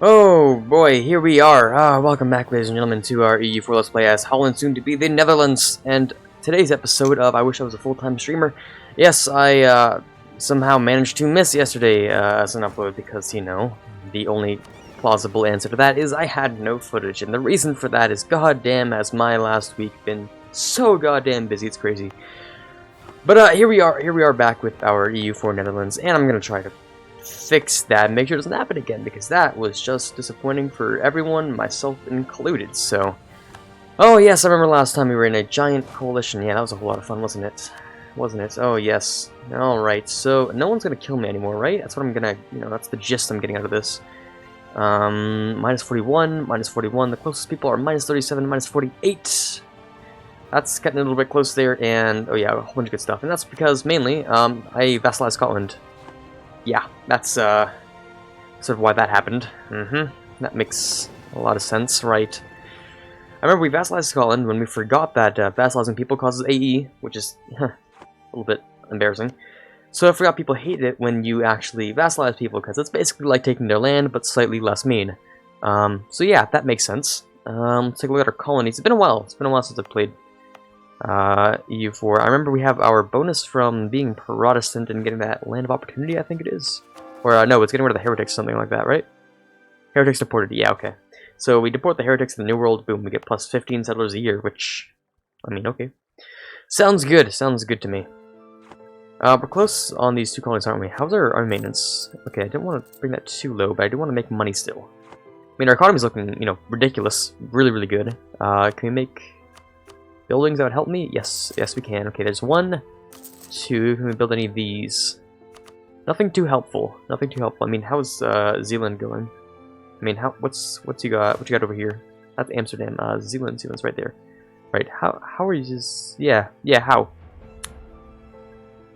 Oh boy, here we are. Welcome back, ladies and gentlemen, to our EU4 Let's Play as Holland, soon to be the Netherlands. And today's episode of I Wish I Was a Full-Time Streamer. Yes, I somehow managed to miss yesterday as an upload because, you know, the only plausible answer to that is I had no footage. And the reason for that is, goddamn, has my last week been so goddamn busy, it's crazy. But here we are back with our EU4 Netherlands, and I'm gonna try to fix that, make sure it doesn't happen again, because that was just disappointing for everyone, myself included. So, oh yes, I remember last time we were in a giant coalition. Yeah, that was a whole lot of fun, wasn't it? Wasn't it? Oh yes. Alright, so no one's gonna kill me anymore, right? That's what I'm gonna, you know, that's the gist I'm getting out of this. Minus 41, minus 41, the closest people are minus 37, minus 48. That's getting a little bit close there, and oh yeah, a whole bunch of good stuff. And that's because, mainly, I vassalized Scotland. Yeah, that's sort of why that happened. That makes a lot of sense, right? I remember we vassalized Scotland when we forgot that vassalizing people causes AE, which is a little bit embarrassing. So I forgot people hate it when you actually vassalize people, because it's basically like taking their land, but slightly less mean. So yeah, that makes sense. Let's take a look at our colonies. It's been a while. It's been a while since I've played EU4. I remember we have our bonus from being Protestant and getting that land of opportunity, I think it is. Or, no, it's getting rid of the heretics, something like that, right? Heretics deported, yeah, okay. So we deport the heretics in the New World, boom, we get plus 15 settlers a year, which, I mean, okay. Sounds good to me. We're close on these two colonies, aren't we? How's our maintenance? Okay, I didn't want to bring that too low, but I do want to make money still. I mean, our economy's looking, you know, ridiculous, really good. Can we make buildings that would help me? Yes, we can. Okay, there's 1, 2. Can we build any of these? Nothing too helpful. Nothing too helpful. I mean, how's Zealand going? I mean, what's you got? What you got over here? That's Amsterdam. Zealand's right there. Right. How are you just? Yeah. How?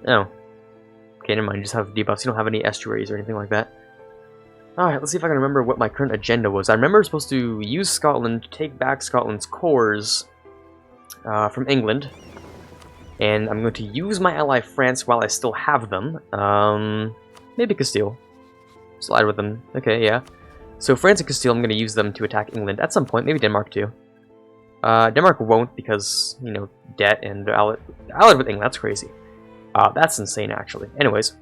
Oh. Okay, never mind. You just have debuffs. You don't have any estuaries or anything like that. Alright, let's see if I can remember what my current agenda was. I remember I was supposed to use Scotland to take back Scotland's cores from England, and I'm going to use my ally France while I still have them. Maybe Castile. Slide with them. Okay, yeah. So France and Castile, I'm going to use them to attack England at some point. Maybe Denmark too. Denmark won't because, you know, debt and they're allied with England. That's crazy. That's insane, actually. Anyways,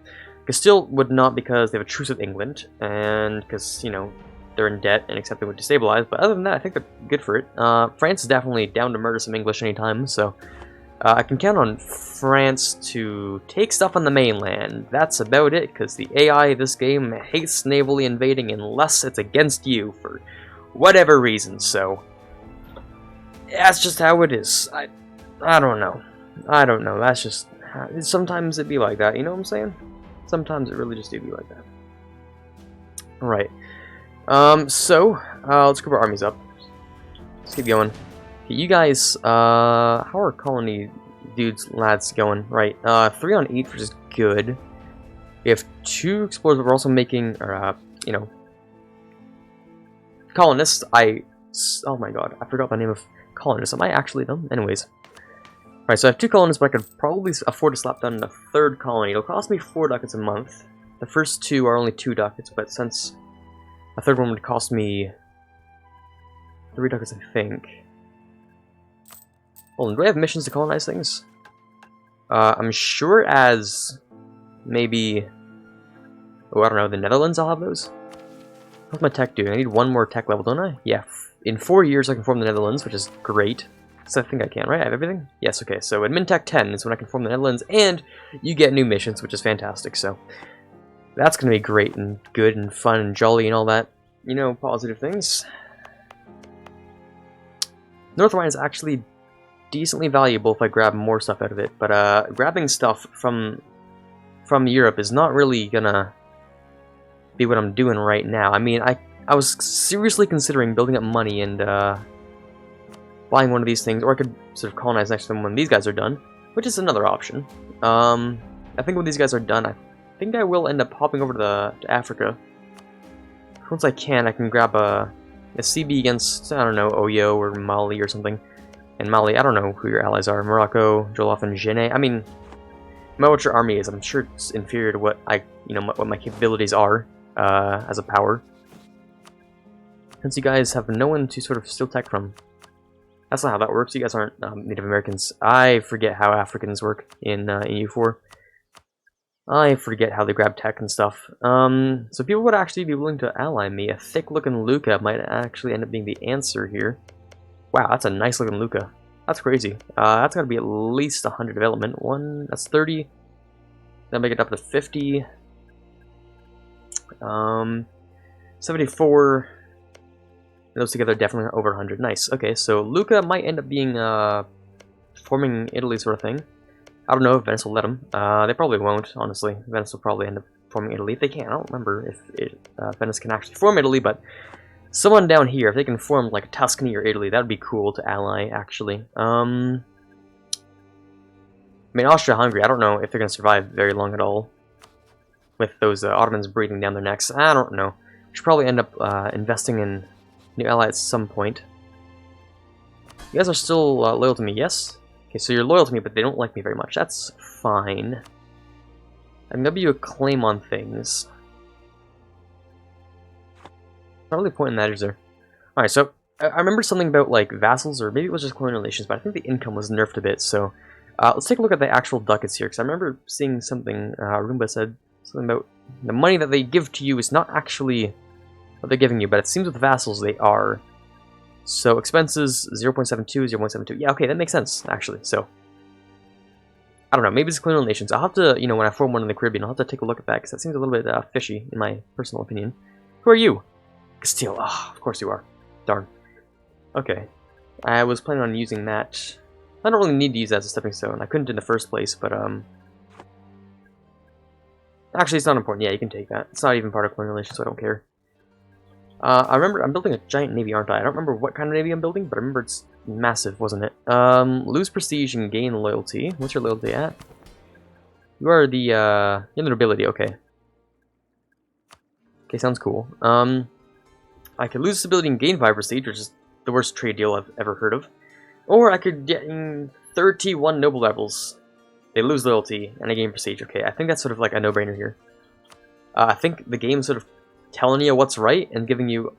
Castile would not because they have a truce with England, and because, you know, they're in debt and accept they would destabilize, but other than that, I think they're good for it. France is definitely down to murder some English anytime, so I can count on France to take stuff on the mainland. That's about it, because the AI of this game hates navally invading unless it's against you for whatever reason, so that's just how it is. I don't know. That's just... Sometimes it be like that, you know what I'm saying? Sometimes it really just do be like that. Alright. Let's group our armies up. Let's keep going. Okay, you guys, how are colony lads going? Right, 3 on 8, which is good. We have 2 explorers, but we're also making, you know, colonists. Oh my god, I forgot the name of colonists. Am I actually them? Anyways. Alright, so I have 2 colonists, but I could probably afford to slap down a 3rd colony. It'll cost me 4 ducats a month. The first 2 are only 2 ducats, but since a 3rd one would cost me 3 ducats, I think. Hold on, do I have missions to colonize things? I'm sure as maybe... Oh, I don't know, the Netherlands, I'll have those? How's my tech doing? I need 1 more tech level, don't I? Yeah, in 4 years I can form the Netherlands, which is great. So I think I can, right? I have everything? Yes, okay, so admin tech 10 is when I can form the Netherlands, and you get new missions, which is fantastic, so... That's gonna be great and good and fun and jolly and all that, you know, positive things. North Rhine is actually decently valuable if I grab more stuff out of it, but grabbing stuff from Europe is not really gonna be what I'm doing right now. I mean, I was seriously considering building up money and buying one of these things, or I could sort of colonize next to them when these guys are done, which is another option. I think when these guys are done, I think I will end up hopping over to Africa. Once I can grab a CB against, I don't know, Oyo or Mali or something. And Mali, I don't know who your allies are. Morocco, Jolof, and Guinea. I mean, know what your army is. I'm sure it's inferior to what what my capabilities are as a power. since you guys have no one to sort of steal tech from. That's not how that works. You guys aren't Native Americans. I forget how Africans work in EU4. I forget how they grab tech and stuff. So people would actually be willing to ally me. A thick-looking Luca might actually end up being the answer here. Wow, that's a nice-looking Luca. That's crazy. That's got to be at least 100 development. That's 30. Then make it up to 50. 74. Those together definitely over 100. Nice. Okay, so Luca might end up being forming Italy sort of thing. I don't know if Venice will let them. They probably won't, honestly. Venice will probably end up forming Italy. If they can, I don't remember if Venice can actually form Italy, but someone down here, if they can form like Tuscany or Italy, that would be cool to ally, actually. I mean, Austria-Hungary, I don't know if they're going to survive very long at all with those Ottomans breathing down their necks. I don't know. Should probably end up investing in new ally at some point. You guys are still loyal to me, yes? Okay, so you're loyal to me, but they don't like me very much. That's fine. I'm gonna give you a claim on things. Not really point in that, is there? Alright, so I remember something about like vassals, or maybe it was just colonial nations, but I think the income was nerfed a bit, so let's take a look at the actual ducats here, because I remember seeing something, Roomba said something about the money that they give to you is not actually what they're giving you, but it seems with vassals they are. So expenses 0.72, 0.72. Yeah, okay, that makes sense actually. So I don't know, maybe it's colonial nations. I'll have to, you know, when I form one in the Caribbean, I'll have to take a look at that because that seems a little bit fishy in my personal opinion. Who are you? Castile. Ah, of course you are. Darn. Okay, I was planning on using that. I don't really need to use that as a stepping stone. I couldn't in the first place, but actually it's not important. Yeah, you can take that. It's not even part of colonial nations, so I don't care. I remember I'm building a giant navy, aren't I? I don't remember what kind of navy I'm building, but I remember it's massive, wasn't it? Lose prestige and gain loyalty. What's your loyalty at? You are the, you're the nobility, okay. Okay, sounds cool. I could lose stability and gain 5 prestige, which is the worst trade deal I've ever heard of. Or I could get 31 noble levels. They lose loyalty, and I gain prestige. Okay, I think that's sort of like a no-brainer here. I think the game's sort of telling you what's right and giving you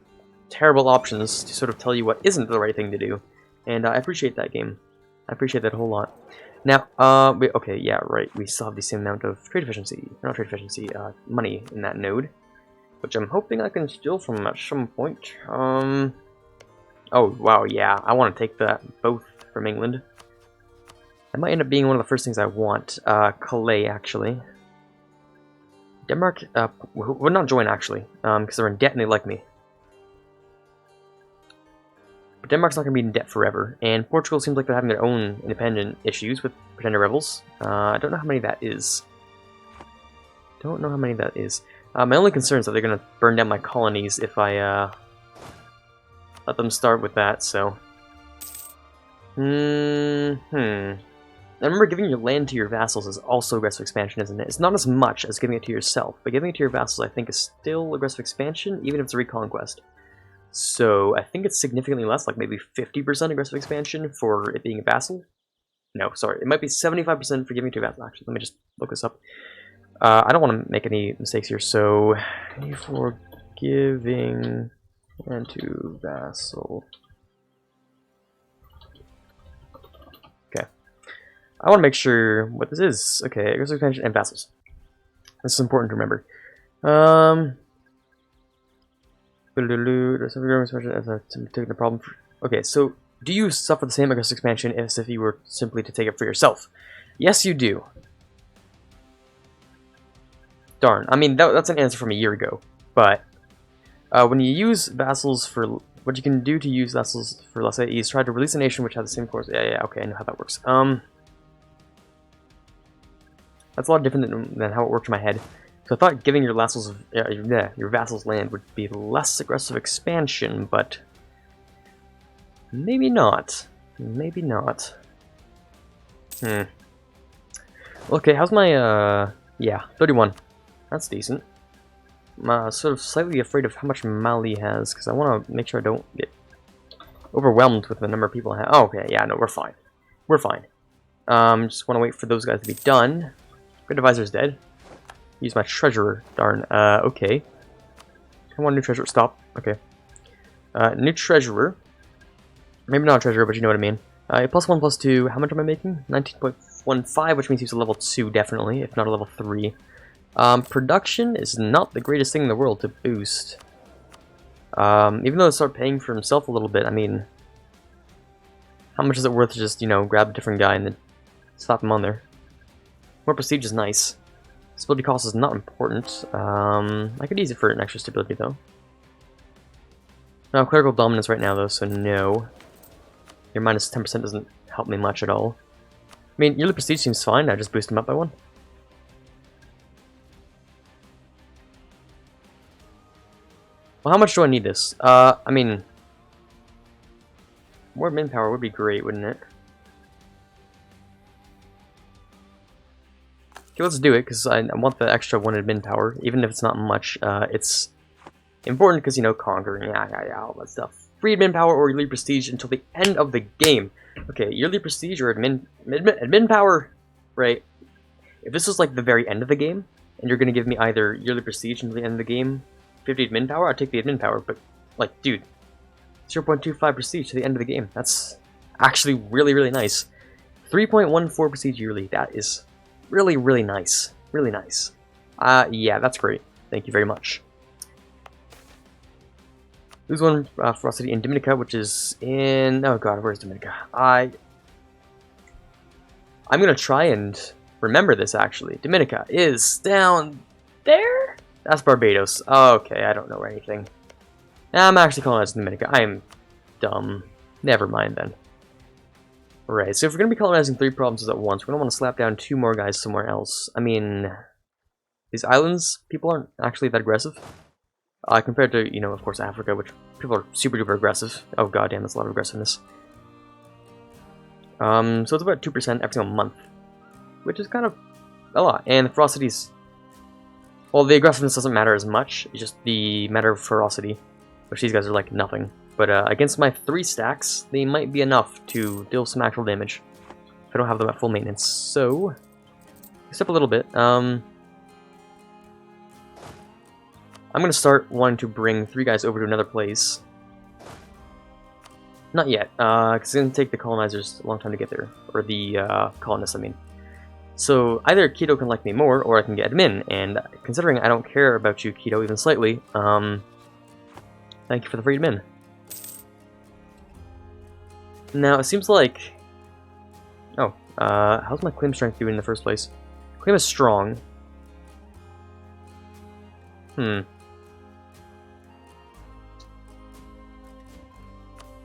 terrible options to sort of tell you what isn't the right thing to do. And I appreciate that game. I appreciate that a whole lot. Now, okay, yeah, right. We still have the same amount of trade efficiency, not trade efficiency, money in that node, which I'm hoping I can steal from at some point. Oh, wow, yeah, I want to take that both from England. That might end up being one of the first things I want. Calais, actually. Denmark would not join, actually, because they're in debt and they like me. But Denmark's not going to be in debt forever, and Portugal seems like they're having their own independent issues with pretender rebels. I don't know how many that is. Don't know how many that is. My only concern is that they're going to burn down my colonies if I let them start with that, so... I remember giving your land to your vassals is also aggressive expansion, isn't it? It's not as much as giving it to yourself, but giving it to your vassals I think is still aggressive expansion, even if it's a reconquest. So I think it's significantly less, like maybe 50% aggressive expansion for it being a vassal. No, sorry, it might be 75% for giving it to a vassal. Actually, let me just look this up. I don't want to make any mistakes here, so for giving and to vassal. I want to make sure what this is. Okay, aggressive expansion and vassals. This is important to remember. Taking the problem. Okay, so do you suffer the same aggressive expansion as if you were simply to take it for yourself? Yes, you do. Darn. I mean, that's an answer from a year ago. But when you use vassals for what you can do to use vassals for less is try to release a nation which has the same course. Yeah, okay, I know how that works. That's a lot different than how it worked in my head. So I thought giving your vassals land would be less aggressive expansion, but maybe not. Maybe not. Okay, how's my yeah, 31. That's decent. I'm sort of slightly afraid of how much Mali has, because I want to make sure I don't get overwhelmed with the number of people I have. Oh, okay, yeah, no, we're fine. We're fine. Just want to wait for those guys to be done. Great Advisor's dead. Use my treasurer. Darn. Okay. Come on, new treasurer. Stop. Okay. New treasurer. Maybe not a treasurer, but you know what I mean. +1, +2. How much am I making? 19.15, which means he's a level 2, definitely, if not a level 3. Production is not the greatest thing in the world to boost. Even though it start paying for himself a little bit, I mean, how much is it worth to just, you know, grab a different guy and then slap him on there? More prestige is nice. Stability cost is not important. I could use it for an extra stability, though. No, clerical dominance right now, though, so no. Your minus 10% doesn't help me much at all. I mean, yearly prestige seems fine. I just boost him up by 1. Well, how much do I need this? I mean, more manpower would be great, wouldn't it? Okay, let's do it, because I want the extra 1 admin power, even if it's not much. It's important because, you know, conquering, all that stuff. Free admin power or yearly prestige until the end of the game. Okay, yearly prestige or admin power, right? If this was like the very end of the game, and you're going to give me either yearly prestige until the end of the game, 50 admin power, I'd take the admin power, but, like, dude, 0.25 prestige to the end of the game. That's actually really, really nice. 3.14 prestige yearly, that is really, really nice. Really nice. Yeah, that's great. Thank you very much. Lose 1 ferocity in Dominica, which is in... Oh god, where's Dominica? I'm gonna try and remember this, actually. Dominica is down there? That's Barbados. Okay, I don't know anything. I'm actually colonizing Dominica. I am dumb. Never mind, then. Right, so if we're going to be colonizing 3 provinces at once, we're going to want to slap down 2 more guys somewhere else. I mean, these islands, people aren't actually that aggressive. Compared to, you know, of course, Africa, which people are super duper aggressive. Oh goddamn, that's a lot of aggressiveness. So it's about 2% every single month, which is kind of a lot. And the ferocities, well, the aggressiveness doesn't matter as much. It's just the matter of ferocity, which these guys are like nothing. But against my 3 stacks, they might be enough to deal some actual damage if I don't have them at full maintenance. So, except a little bit. I'm going to start wanting to bring 3 guys over to another place. Not yet, because it's going to take the colonizers a long time to get there. Or the colonists, I mean. So, either Keto can like me more, or I can get admin. And considering I don't care about you, Keto, even slightly, thank you for the free admin. Now, it seems like... Oh, how's my claim strength doing in the first place? Claim is strong. I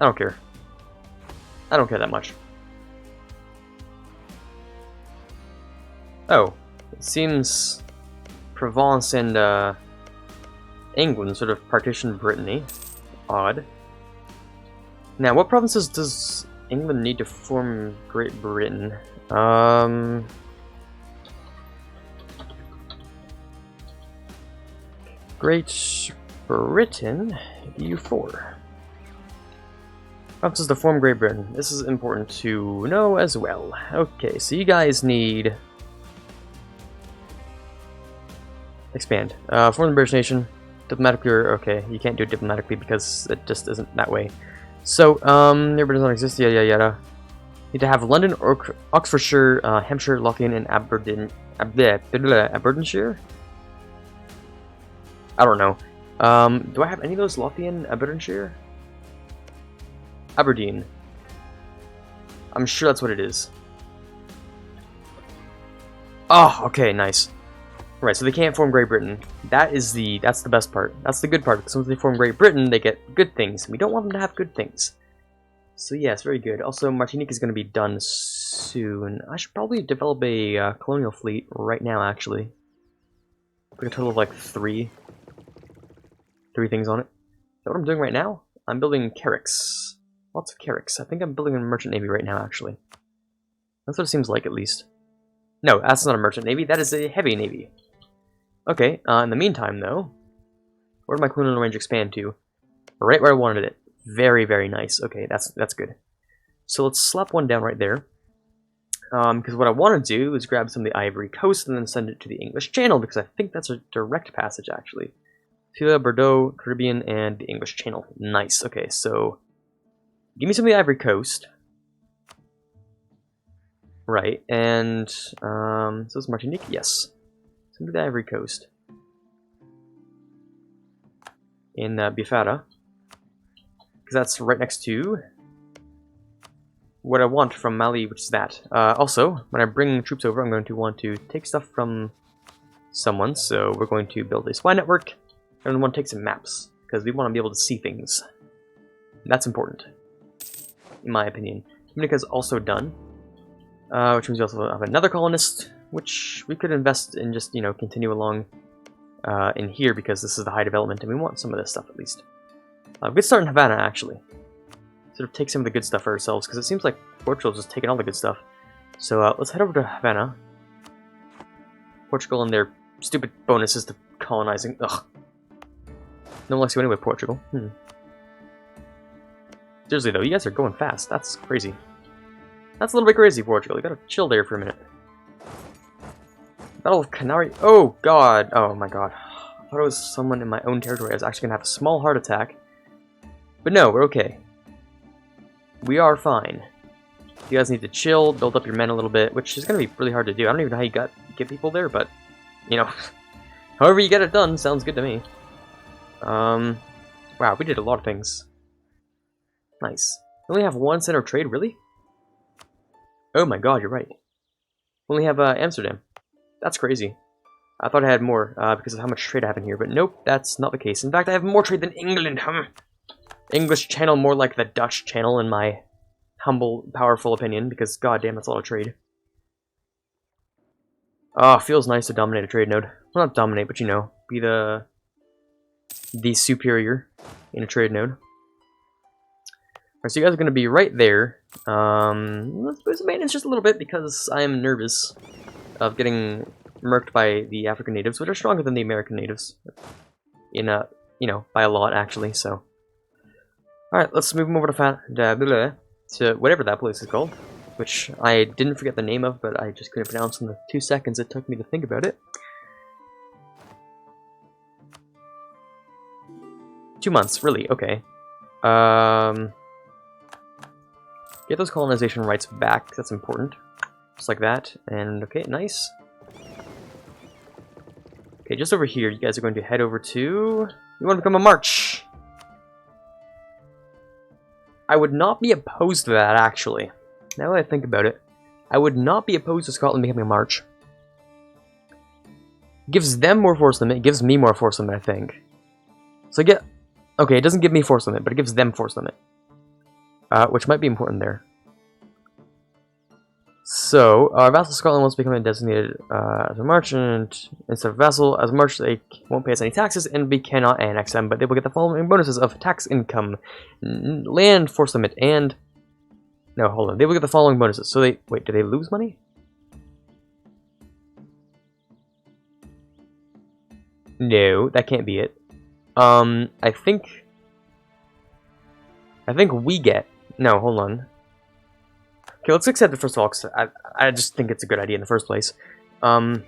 don't care. I don't care that much. Oh, it seems Provence and England sort of partitioned Brittany. Odd. Now, what provinces does England need to form Great Britain? Great Britain, EU4. Provinces to form Great Britain. This is important to know as well. Okay, so you guys need... Expand. Form the British nation. Diplomatically, okay, you can't do it diplomatically because it just isn't that way. So, Near does not exist, yada yada yada. Need to have London, Oxfordshire, Hampshire, Lothian, and Aberdeenshire? I don't know. Do I have any of those? Lothian, Aberdeenshire? Aberdeen. I'm sure that's what it is. Oh, okay, nice. Right, so they can't form Great Britain. That's the best part. That's the good part, because once they form Great Britain, they get good things. We don't want them to have good things. So yes, very good. Also, Martinique is going to be done soon. I should probably develop a colonial fleet right now, actually. Put a total of like 3 things on it. Is that what I'm doing right now? I'm building carracks. Lots of carracks. I think I'm building a merchant navy right now, actually. That's what it seems like, at least. No, that's not a merchant navy. That is a heavy navy. Okay, in the meantime, though, where did my colonial range expand to? Right where I wanted it. Very, very nice. Okay, that's good. So let's slap one down right there. Because what I want to do is grab some of the Ivory Coast and then send it to the English Channel, because I think that's a direct passage, actually. Tila, Bordeaux, Caribbean, and the English Channel. Nice. Okay, so give me some of the Ivory Coast. Right, and so is Martinique? Yes. Some of the Ivory Coast. In Biafra. Because that's right next to what I want from Mali, which is that. Also, when I bring troops over, I'm going to want to take stuff from someone, so we're going to build a spy network, and we want to take some maps, because we want to be able to see things. That's important, in my opinion. Dominica's also done, which means we also have another colonist, which we could invest in just, you know, continue along in here, because this is the high development, and we want some of this stuff at least. Good start in Havana, actually. Sort of take some of the good stuff for ourselves, because it seems like Portugal's just taking all the good stuff. So let's head over to Havana. Portugal and their stupid bonuses to colonizing. Ugh. No one likes you anyway, Portugal. Seriously though, you guys are going fast. That's crazy. That's a little bit crazy, Portugal. You gotta chill there for a minute. Battle of Canary. Oh god. Oh my god. I thought it was someone in my own territory. I was actually gonna have a small heart attack. But no, we're okay. We are fine. You guys need to chill, build up your men a little bit, which is gonna be really hard to do. I don't even know how you get people there, but you know, however you get it done sounds good to me. Wow, we did a lot of things. Nice. We only have one center of trade, really? Oh my god, you're right. We only have Amsterdam. That's crazy. I thought I had more because of how much trade I have in here, but nope, that's not the case. In fact, I have more trade than England. English Channel more like the Dutch Channel in my humble, powerful opinion, because goddamn, that's a lot of trade. Oh, feels nice to dominate a trade node. Well, not dominate, but you know, be the superior in a trade node. Alright, so you guys are going to be right there. Let's boost the maintenance just a little bit, because I am nervous of getting murked by the African natives, which are stronger than the American natives. In you know, by a lot, actually, so. Alright, let's move them over to whatever that place is called, which I didn't forget the name of, but I just couldn't pronounce in the 2 seconds it took me to think about it. 2 months, really, okay. Get those colonization rights back, that's important. Just like that, and okay, nice. Okay, just over here, you guys are going to head over to... You want to become a march! I would not be opposed to that, actually. Now that I think about it, I would not be opposed to Scotland becoming a march. Gives them more force limit, it gives me more force limit, I think. So I get... Okay, it doesn't give me force limit, but it gives them force limit. Which might be important there. So, our vassal Scotland wants to become designated as a merchant. Instead of vassal, as a merchant, they won't pay us any taxes, and we cannot annex them, but they will get the following bonuses of tax income, land force limit, and... No, hold on. They will get the following bonuses. So they... Wait, do they lose money? No, that can't be it. I think we get... No, hold on. Okay, let's accept it first of all, because I just think it's a good idea in the first place. Did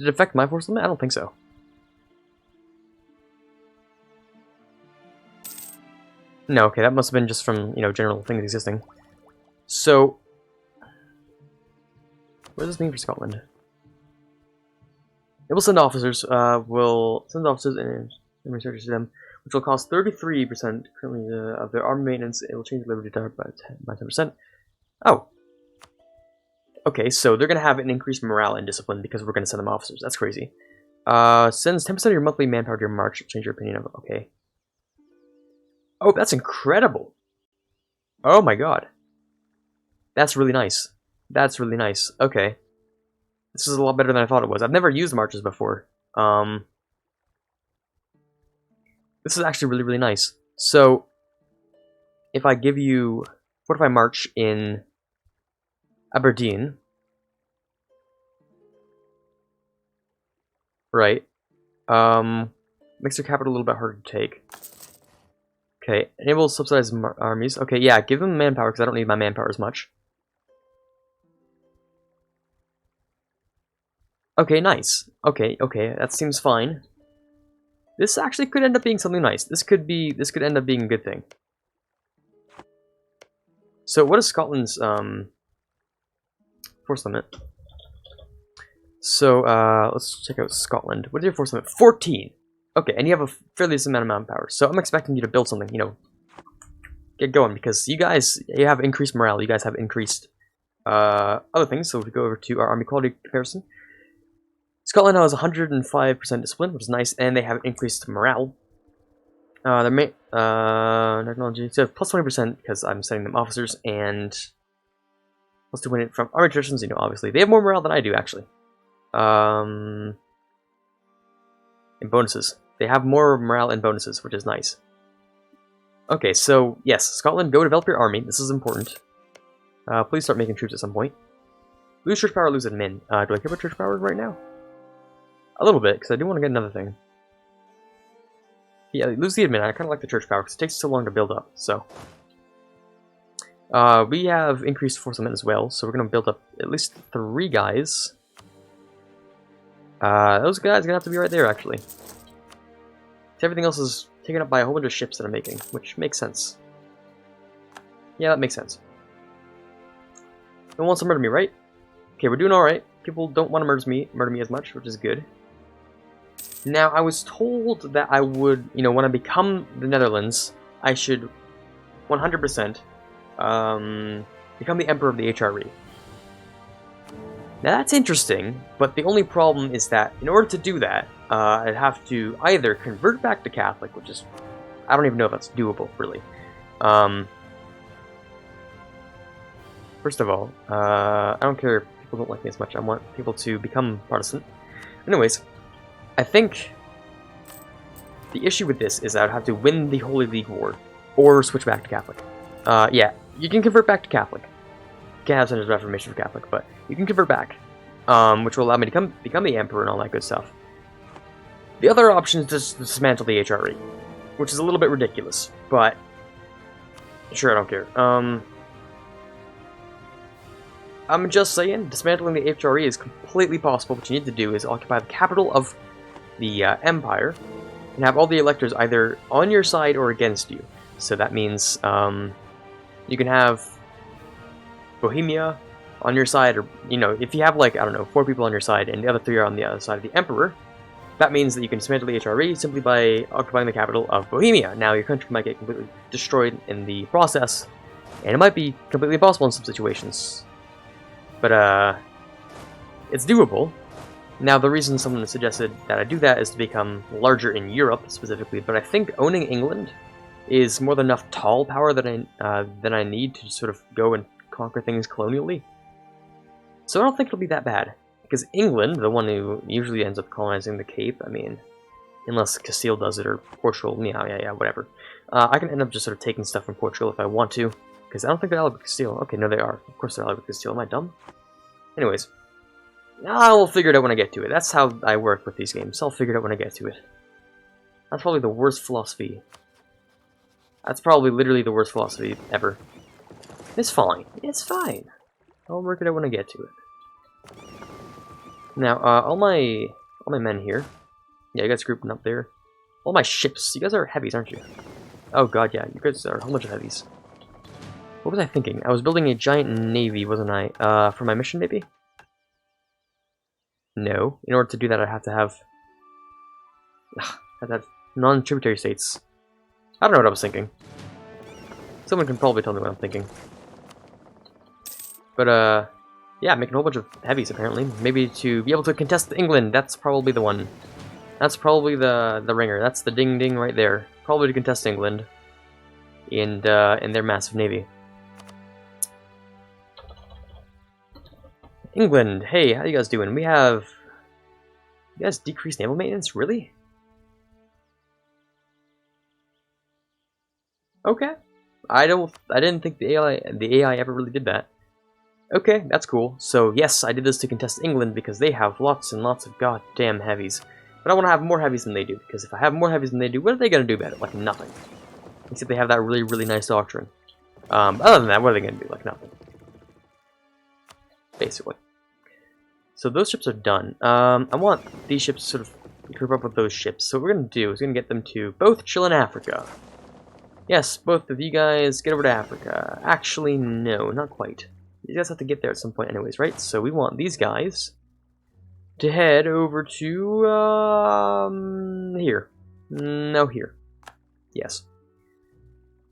it affect my force limit? I don't think so. No, okay, that must have been just from, you know, general things existing. So, what does this mean for Scotland? It will send officers, and researchers to them, which will cost 33% currently of their army maintenance. It will change the liberty by 10%. Oh. Okay, so they're going to have an increased morale and discipline because we're going to send them officers. That's crazy. Sends 10% of your monthly manpower to your march. Change your opinion of it. Okay. Oh, that's incredible. Oh my god. That's really nice. That's really nice. Okay. This is a lot better than I thought it was. I've never used marches before. This is actually really, really nice. So, if I give you... What if I march in Aberdeen? Right. Makes your capital a little bit harder to take. Okay, enable subsidized armies. Okay, yeah, give them manpower, because I don't need my manpower as much. Okay, nice. Okay, that seems fine. This actually could end up being something nice. This could end up being a good thing. So what is Scotland's force limit? So let's check out Scotland. What is your force limit? 14. Okay, and you have a fairly decent amount of power. So I'm expecting you to build something, you know, get going, because you have increased morale. You guys have increased other things. So if we go over to our army quality comparison, Scotland now has 105% discipline, which is nice, and they have increased morale. Their main technology, so plus 20% because I'm setting them officers, and plus 2 win it from army traditions. You know, obviously they have more morale than I do, actually. And bonuses, they have more morale and bonuses, which is nice. Okay, so yes, Scotland, go develop your army. This is important. Please start making troops at some point. Lose church power, lose admin. Do I care about church power right now? A little bit, because I do want to get another thing. Yeah, lose the admin. I kind of like the church power because it takes so long to build up. So we have increased force limit as well, so we're going to build up at least 3 guys. Those guys are going to have to be right there, actually. Everything else is taken up by a whole bunch of ships that I'm making, which makes sense. Yeah, that makes sense. No one wants to murder me, right? Okay, we're doing alright. People don't want to murder me as much, which is good. Now, I was told that I would, you know, when I become the Netherlands, I should 100% become the Emperor of the HRE. Now, that's interesting, but the only problem is that in order to do that, I'd have to either convert back to Catholic, which is, I don't even know if that's doable, really. First of all, I don't care if people don't like me as much. I want people to become Protestant. Anyways, I think the issue with this is I would have to win the Holy League War, or switch back to Catholic. Yeah, you can convert back to Catholic. You can't have Centers of Reformation for Catholic, but you can convert back, which will allow me to become the Emperor and all that good stuff. The other option is just dismantle the HRE, which is a little bit ridiculous, but sure, I don't care. I'm just saying, dismantling the HRE is completely possible. What you need to do is occupy the capital of the Empire, and have all the electors either on your side or against you. So that means you can have Bohemia on your side, or, you know, if you have, like, I don't know, 4 people on your side and the other 3 are on the other side of the Emperor, that means that you can dismantle the HRE simply by occupying the capital of Bohemia. Now, your country might get completely destroyed in the process, and it might be completely impossible in some situations. But, it's doable. Now, the reason someone suggested that I do that is to become larger in Europe, specifically, but I think owning England is more than enough tall power that I need to sort of go and conquer things colonially. So I don't think it'll be that bad. Because England, the one who usually ends up colonizing the Cape, I mean, unless Castile does it, or Portugal, yeah, whatever. I can end up just sort of taking stuff from Portugal if I want to, because I don't think they're allied with Castile. Okay, no, they are. Of course they're allied with Castile. Am I dumb? Anyways, I'll figure it out when I get to it. That's how I work with these games. I'll figure it out when I get to it. That's probably the worst philosophy. That's probably literally the worst philosophy ever. It's fine. It's fine. I'll work it out when I get to it. Now, all my men here. Yeah, you guys grouping up there. All my ships. You guys are heavies, aren't you? Oh god, yeah. You guys are a whole bunch of heavies. What was I thinking? I was building a giant navy, wasn't I? For my mission, maybe? No. In order to do that, I have to have non-tributary states. I don't know what I was thinking. Someone can probably tell me what I'm thinking. But, yeah, making a whole bunch of heavies, apparently. Maybe to be able to contest England. That's probably the one. That's probably the ringer. That's the ding-ding right there. Probably to contest England in their massive navy. England, hey, how you guys doing? We have... You guys decreased naval maintenance? Really? Okay. I didn't think the AI ever really did that. Okay, that's cool. So yes, I did this to contest England because they have lots and lots of goddamn heavies. But I want to have more heavies than they do, because if I have more heavies than they do, what are they going to do about it? Like nothing. Except they have that really, really nice doctrine. Other than that, what are they going to do? Like nothing. Basically. So those ships are done. I want these ships to sort of group up with those ships. So what we're going to do is we're going to get them to both chill in Africa. Yes, both of you guys get over to Africa. Actually, no, not quite. You guys have to get there at some point anyways, right? So we want these guys to head over to, here. No, here. Yes.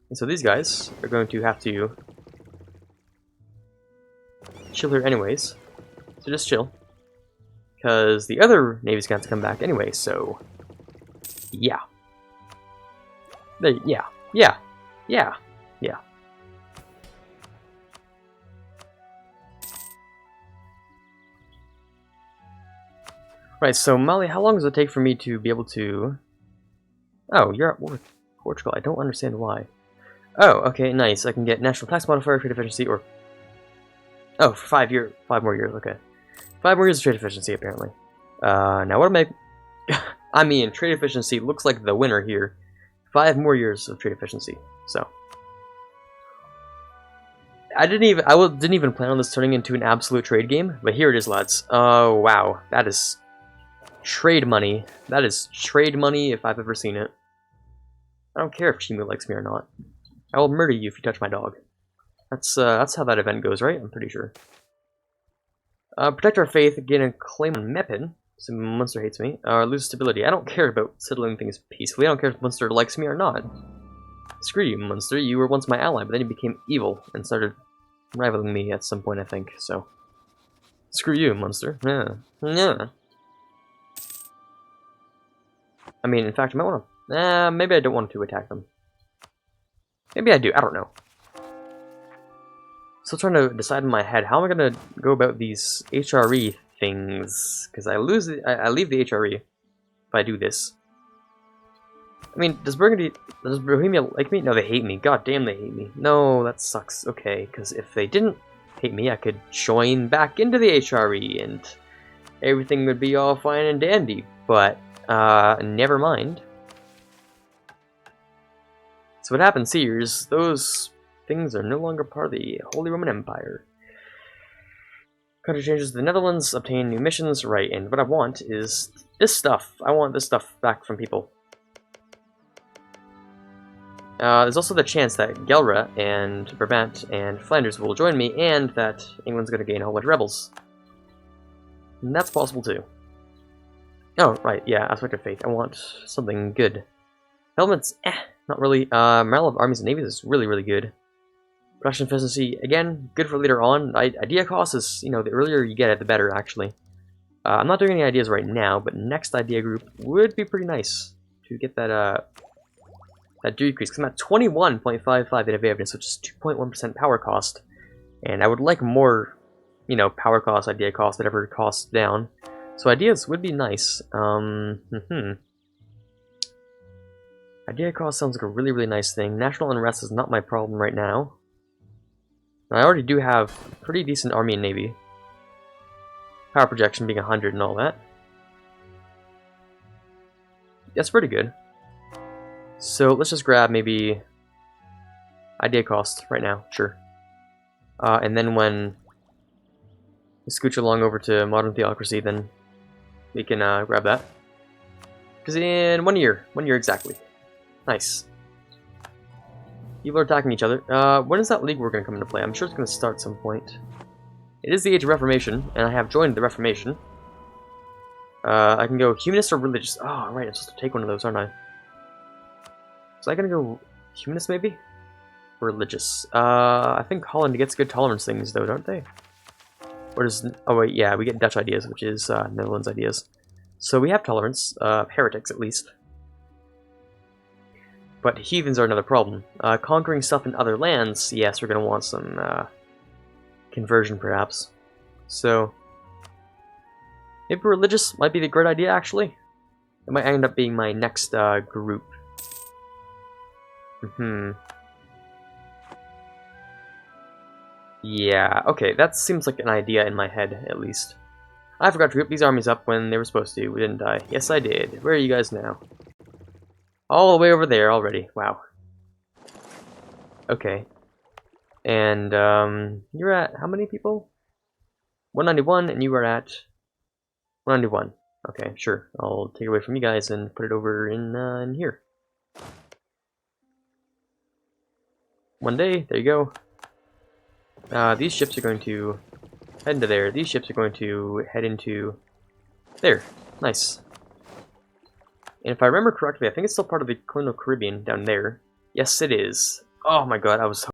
And so these guys are going to have to chill here anyways. So just chill. Because the other Navy's got to come back anyway, so... Yeah. Yeah. Yeah. Yeah. Yeah. Right, so Mali, how long does it take for me to be able to... Oh, you're at war with Portugal. I don't understand why. Oh, okay, nice. I can get national tax modifier, trade efficiency, or... Oh, for 5 more years, okay. 5 more years of trade efficiency, apparently. Now what am I... I mean, trade efficiency looks like the winner here. 5 more years of trade efficiency, so... I didn't even plan on this turning into an absolute trade game, but here it is, lads. Oh, wow. That is... trade money. That is trade money if I've ever seen it. I don't care if Chimu likes me or not. I will murder you if you touch my dog. That's how that event goes, right? I'm pretty sure. Protect our faith, gain a claim on Mepin. So Munster hates me. Lose stability. I don't care about settling things peacefully. I don't care if Munster likes me or not. Screw you, Munster. You were once my ally, but then you became evil and started rivaling me at some point, I think. So, screw you, Munster. Yeah. Yeah. I mean, in fact, I might want to... maybe I don't want to attack them. Maybe I do. I don't know. Still trying to decide in my head, how am I going to go about these HRE things? Because I leave the HRE if I do this. I mean, does Bohemia like me? No, they hate me. God damn, they hate me. No, that sucks. Okay, because if they didn't hate me, I could join back into the HRE and everything would be all fine and dandy. But, never mind. So what happens here is those things are no longer part of the Holy Roman Empire. Country changes to the Netherlands, obtain new missions, right, and what I want is this stuff. I want this stuff back from people. There's also the chance that Gelre and Brabant and Flanders will join me, and that England's going to gain a whole bunch of rebels. And that's possible too. Oh, right, yeah, Aspect of Faith. I want something good. Elements, not really. Morale of armies and navies is really, really good. Production efficiency, again, good for later on. Idea cost is, you know, the earlier you get it, the better, actually. I'm not doing any ideas right now, but next idea group would be pretty nice to get that decrease, because I'm at 21.55 innovativeness, which is 2.1% power cost. And I would like more, you know, power cost, idea cost, whatever costs down. So ideas would be nice. Idea cost sounds like a really, really nice thing. National unrest is not my problem right now. I already do have pretty decent army and navy. Power projection being 100 and all that. That's pretty good. So let's just grab maybe idea cost right now, sure. And then when we scooch along over to modern theocracy, then we can grab that. Because in 1 year exactly. Nice. People are attacking each other. When is that league war going to come into play? I'm sure it's going to start some point. It is the Age of Reformation, and I have joined the Reformation. I can go humanist or religious. Oh, right, I'm supposed to take one of those, aren't I? So I'm going to go humanist, maybe? Religious. I think Holland gets good tolerance things, though, don't they? Or does... Oh, wait, yeah, we get Dutch ideas, which is Netherlands ideas. So we have tolerance, heretics at least. But heathens are another problem. Conquering stuff in other lands, yes, we're going to want some conversion, perhaps. So, maybe religious might be the great idea, actually. It might end up being my next group. Yeah, okay, that seems like an idea in my head, at least. I forgot to group these armies up when they were supposed to, didn't I? Yes, I did. Where are you guys now? All the way over there already. Wow. Okay. And, you're at how many people? 191, and you are at 191. Okay, sure. I'll take it away from you guys and put it over in here. One day, there you go. These ships are going to head into there. These ships are going to head into there. Nice. And if I remember correctly, I think it's still part of the Colonial Caribbean down there. Yes, it is. Oh my god, I was